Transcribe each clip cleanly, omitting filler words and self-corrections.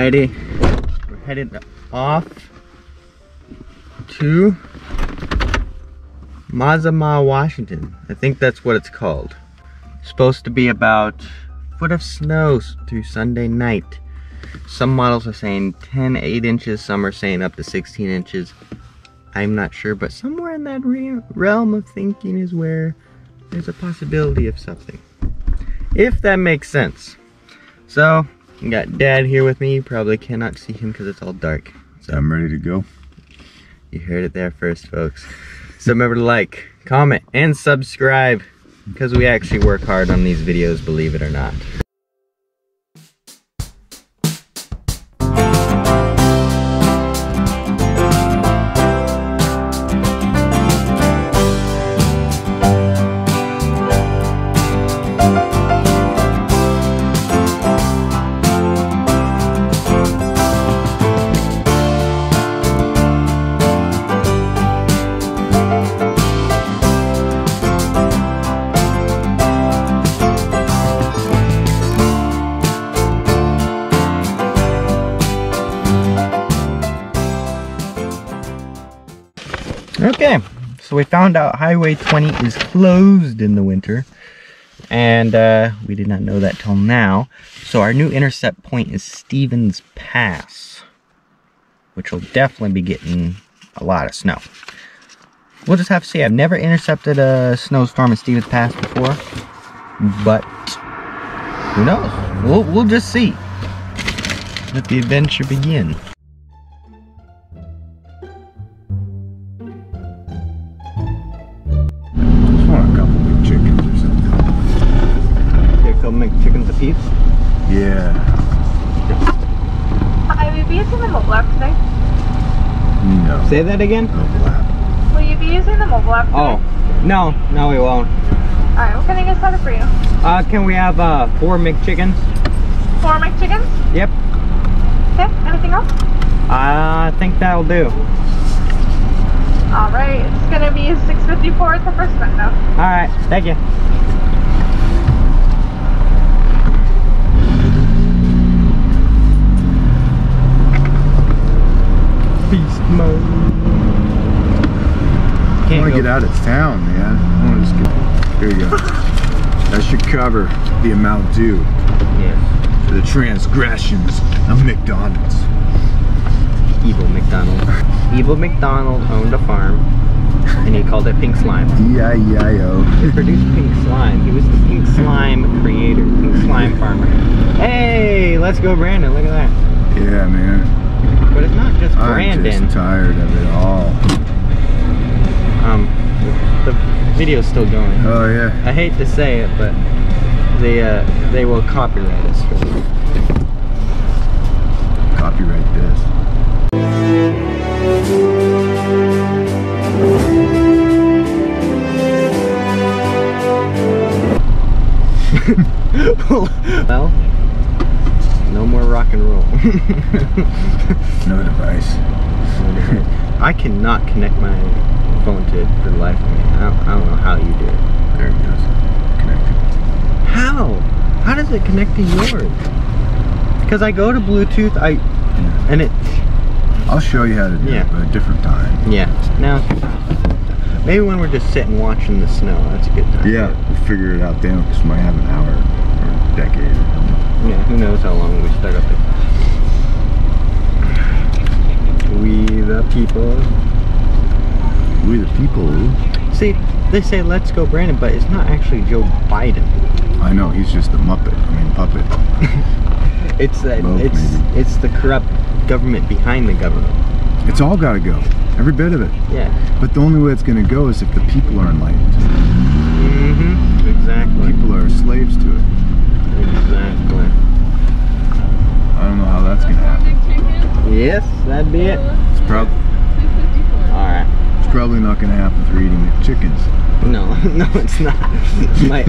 Alrighty, we're headed off to Mazama, Washington. I think that's what it's called. Supposed to be about a foot of snow through Sunday night. Some models are saying 10, 8 inches, some are saying up to 16 inches. I'm not sure, but somewhere in that realm of thinking is where there's a possibility of something. If that makes sense. So, I got Dad here with me. You probably cannot see him because it's all dark. So I'm ready to go. You heard it there first, folks. So remember to like, comment, and subscribe, because we actually work hard on these videos, believe it or not. Okay, so we found out Highway 20 is closed in the winter, and we did not know that till now. So our new intercept point is Stevens Pass, which will definitely be getting a lot of snow. We'll just have to see. I've never intercepted a snowstorm at Stevens Pass before, but who knows? We'll just see. Let the adventure begin. Make chickens a piece? Yeah. Will you be using the mobile app today? No. Say that again? Mobile app. Will you be using the mobile app today? Oh, no, we won't. Alright, what can I get started for you? Can we have 4 McChickens? 4 McChickens? Yep. Okay, anything else? I think that'll do. Alright, it's gonna be $6.54 at the first window. Alright, thank you. Beast mode. I want to get out of town, man. I want to just get. Here you go. That should cover the amount due. Yes. For the transgressions of McDonald's. Evil McDonald. Evil McDonald owned a farm, and he called it Pink Slime. D-I-E-I-O. He produced Pink Slime. He was the Pink Slime creator, Pink Slime farmer. Hey, let's go, Brandon. Look at that. Yeah, man. But it's not just Brandon. I'm just tired of it all. The video's still going. Oh yeah. I hate to say it, but they will copyright us for this. Copyright this. Well, no more rock and roll. No device. I cannot connect my phone to it for the life of me. I don't know how you do it. There it goes. Connected. How? How does it connect to yours? Because I go to Bluetooth, and it. I'll show you how to do it, but a different time. Yeah. Now, maybe when we're just sitting watching the snow, that's a good time. Yeah, we'll figure it out then, because we might have an hour or a decade or something. Yeah, who knows how long we start up it. We the people. We the people. See, they say let's go Brandon, but it's not actually Joe Biden. I know, he's just a muppet. I mean, puppet. It's the corrupt government behind the government. It's all got to go. Every bit of it. Yeah. But the only way it's going to go is if the people are enlightened. Mm-hmm. Exactly. People are slaves to it. Exactly. I don't know how that's going to happen. Yes, that'd be it. It's probably. Alright. It's probably not going to happen through eating chickens. No, no, it's not.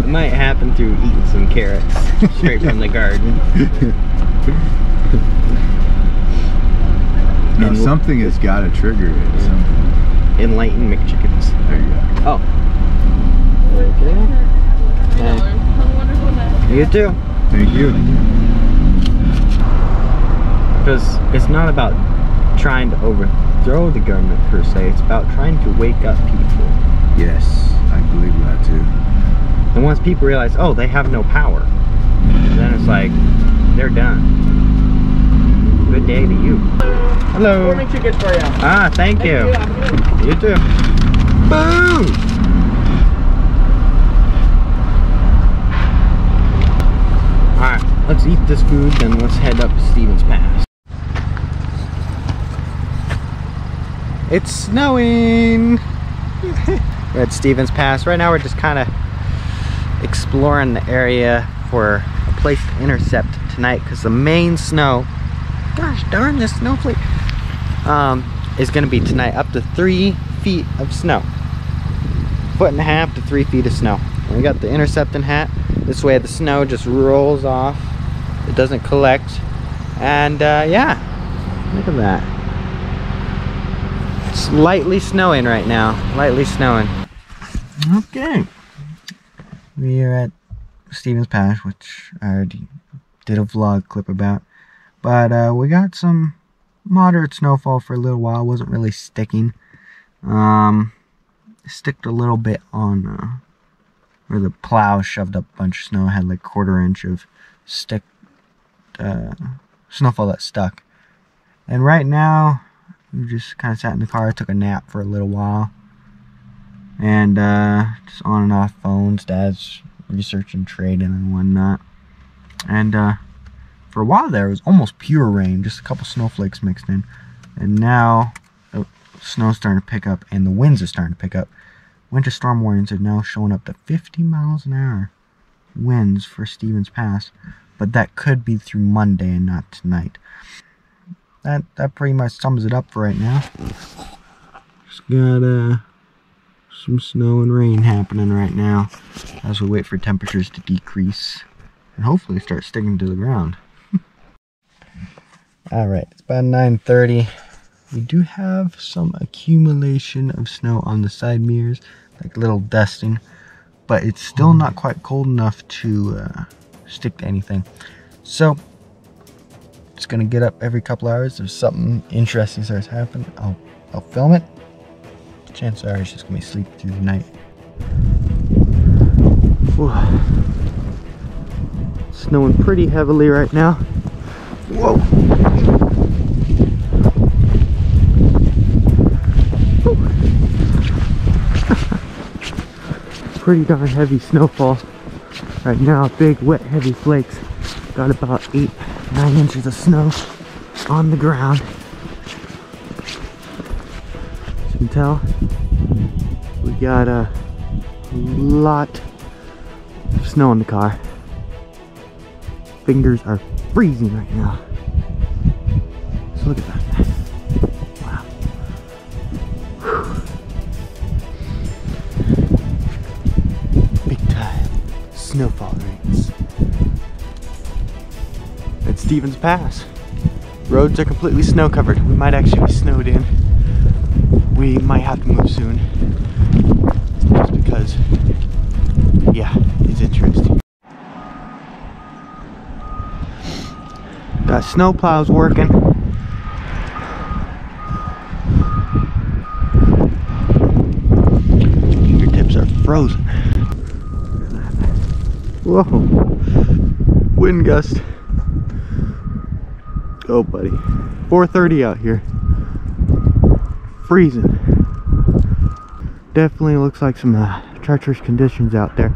might happen through eating some carrots straight from the garden. No, something has got to trigger it. Something. Enlighten McChickens. There you go. Oh. Okay. Have a wonderful night. You too. Thank you. Because it's not about trying to overthrow the government per se, it's about trying to wake up people. Yes, I believe that too. And once people realize, oh, they have no power, then it's like, they're done. Good day to you. Hello. Morning ticket for you. Ah, thank you. You too. Boom! Alright, let's eat this food, then let's head up Stevens Pass. It's snowing! We're at Stevens Pass. Right now we're just kind of exploring the area for a place to intercept tonight, because the main snow, gosh darn this snowflake, is going to be tonight up to 3 feet of snow. 1.5 to 3 feet of snow. And we got the intercepting hat. This way the snow just rolls off. It doesn't collect. And yeah, look at that. It's lightly snowing right now. Lightly snowing. Okay. We are at Stevens Pass, which I already did a vlog clip about. But we got some moderate snowfall for a little while. Wasn't really sticking. Sticked a little bit on where the plow shoved up a bunch of snow. Had like 1/4 inch of snowfall that stuck. And right now we just kind of sat in the car, took a nap for a little while, and just on and off phones. Dad's researching trading and whatnot. And for a while there, it was almost pure rain, just a couple snowflakes mixed in. And now the snow's starting to pick up and the winds are starting to pick up. Winter storm warnings are now showing up to 50 miles an hour winds for Stevens Pass, but that could be through Monday and not tonight. That pretty much sums it up for right now. Just got some snow and rain happening right now as we wait for temperatures to decrease and hopefully start sticking to the ground. Alright, it's about 9:30. We do have some accumulation of snow on the side mirrors, like little dusting, but it's still not quite cold enough to stick to anything. So, just gonna get up every couple hours. If something interesting starts happening, I'll film it. Chances are it's just gonna be sleeping through the night. Whew. Snowing pretty heavily right now. Whoa! Pretty darn heavy snowfall right now. Big, wet, heavy flakes. Got about 8-9 inches of snow on the ground. As you can tell, we got a lot of snow in the car. Fingers are freezing right now. So look at that. Wow. Big time snowfall rates at Stevens Pass. Roads are completely snow covered. We might actually be snowed in. We might have to move soon. Just because, yeah, it's interesting. Got snow plows working. Fingertips are frozen. Whoa. Wind gust. Oh, buddy. 4:30 out here. Freezing. Definitely looks like some treacherous conditions out there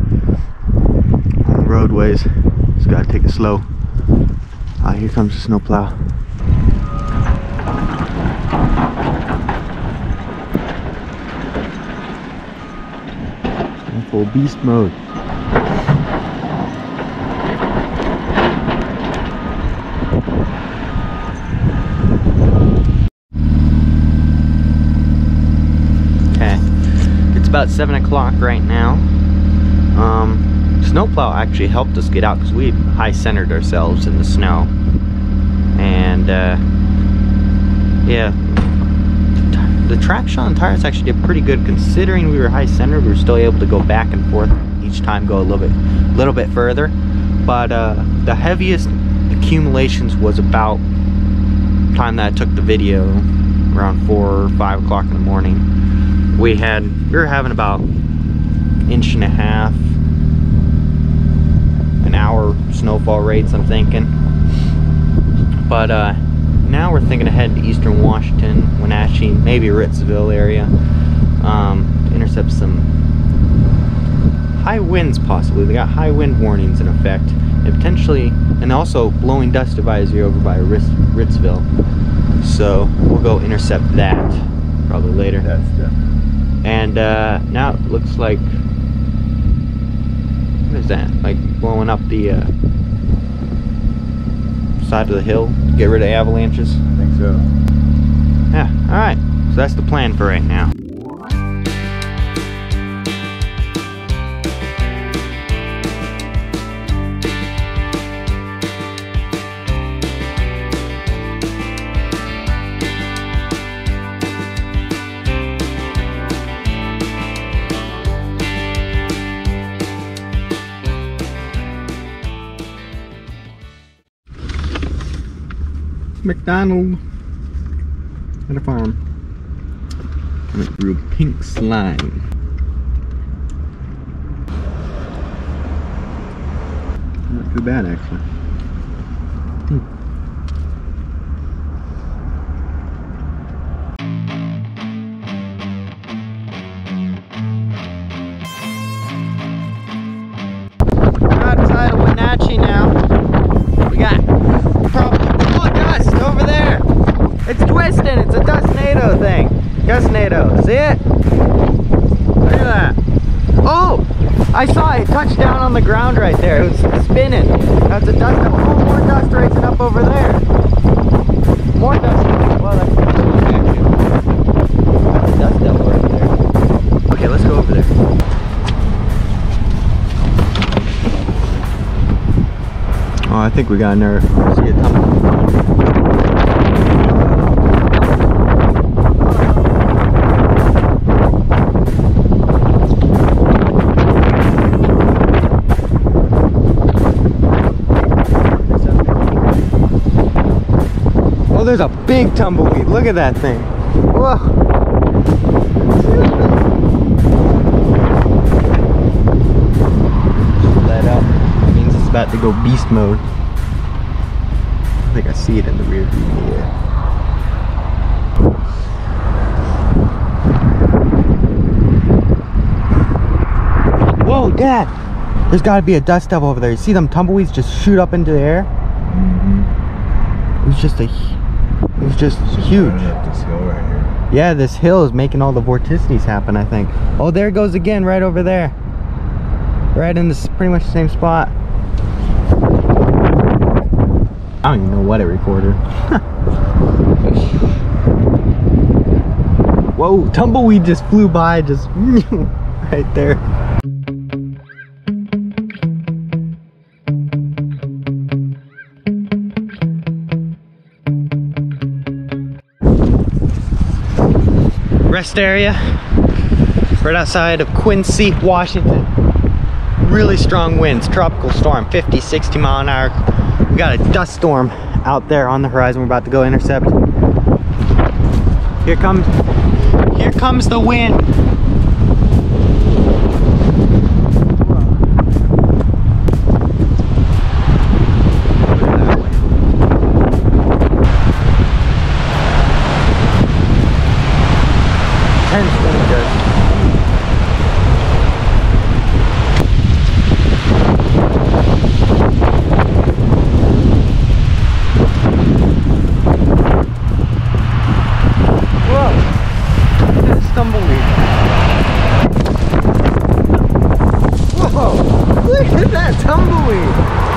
on the roadways. Just gotta take it slow. Here comes the snowplow. In full beast mode. Okay, it's about 7 o'clock right now. Snowplow actually helped us get out because we high centered ourselves in the snow, and yeah, the traction on the tires actually did pretty good considering we were high centered. We were still able to go back and forth each time, go a little bit further. But the heaviest accumulations was about time that I took the video, around 4 or 5 o'clock in the morning, we were having about 1.5 inches, an hour snowfall rates, I'm thinking. But now we're thinking ahead to eastern Washington, Wenatchee, maybe Ritzville area, to intercept some high winds possibly. They got high wind warnings in effect, and potentially, and also blowing dust advisory over by Ritzville. So we'll go intercept that probably later. That's definitely. And now it looks like, what is that? Like blowing up the side of the hill to get rid of avalanches? I think so. Yeah, alright. So that's the plan for right now. McDonald at a farm. Coming through pink slime. Not too bad actually. We're outside of Wenatchee now. We got probably dust over there. It's twisting. It's a dustnado thing. Dustnado. See it? Look at that. Oh! I saw it touch down on the ground right there. It was spinning. That's a dust devil. Oh, more dust racing up over there. More dust. Well, that's a dust devil right there. Okay, let's go over there. Oh, I think we got another. See it coming. Oh, there's a big tumbleweed. Look at that thing. Whoa. Let up. That means it's about to go beast mode. I think I see it in the rear view mirror. Whoa, Dad! There's got to be a dust devil over there. You see them tumbleweeds just shoot up into the air? Mm-hmm. It was just huge. Up this hill right here. Yeah, this hill is making all the vorticities happen, I think. Oh, there it goes again, right over there. Right in this pretty much the same spot. I don't even know what it recorded. Whoa, tumbleweed just flew by, just right there. Rest area right outside of Quincy, Washington. Really strong winds, tropical storm, 50, 60 mile an hour. We got a dust storm out there on the horizon we're about to go intercept. Here comes the wind.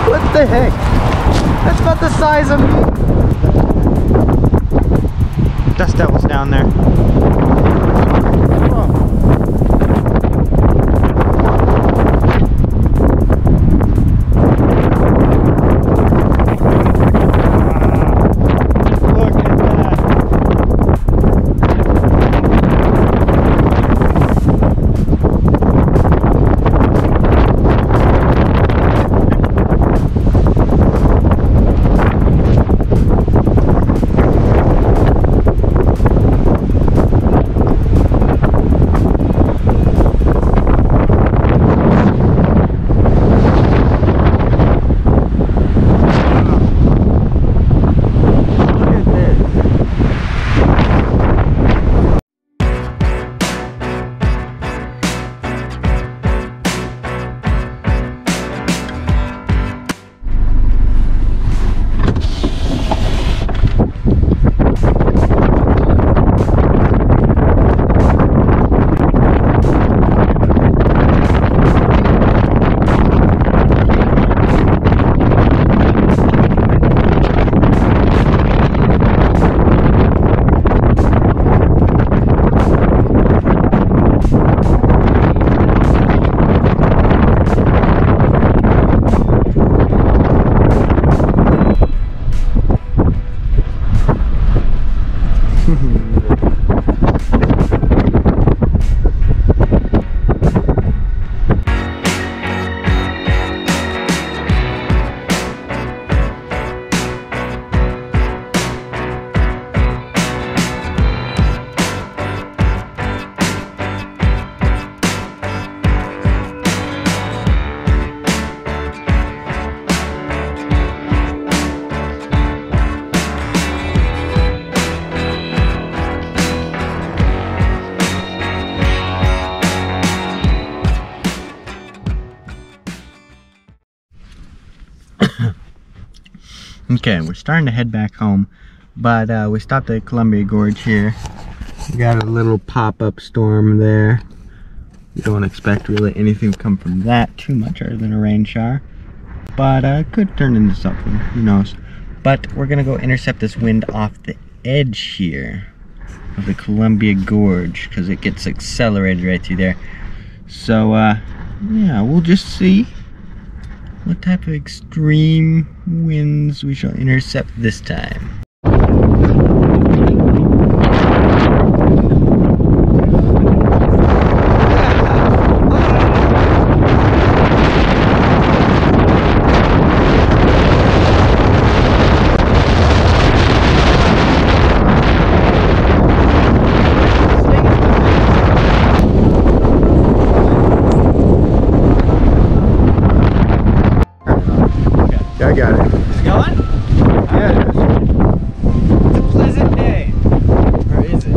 What the heck? That's about the size of me. Dust devils down there. Okay, we're starting to head back home, but we stopped at Columbia Gorge here. We got a little pop-up storm there. We don't expect really anything to come from that too much other than a rain shower, but could turn into something, who knows. But we're gonna go intercept this wind off the edge here of the Columbia Gorge because it gets accelerated right through there. So yeah, we'll just see what type of extreme winds we shall intercept this time. I got it. It's going? Yeah, it is. It's a pleasant day. Or is it?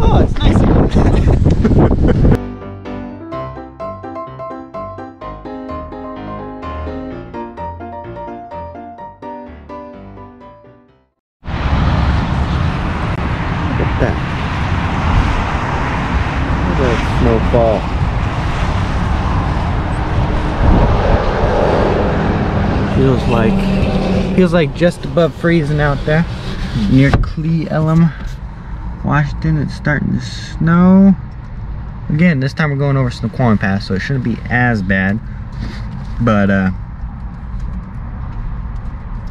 Oh, it's nice again. Look at that. Look at that snowfall. Feels like just above freezing out there near Cle Elum, Washington. It's starting to snow. Again, this time we're going over Snoqualmie Pass, so it shouldn't be as bad. But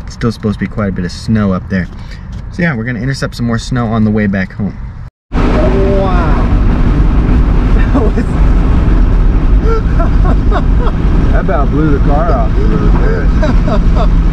it's still supposed to be quite a bit of snow up there. So yeah, we're gonna intercept some more snow on the way back home. Wow. That about blew the car off a little bit.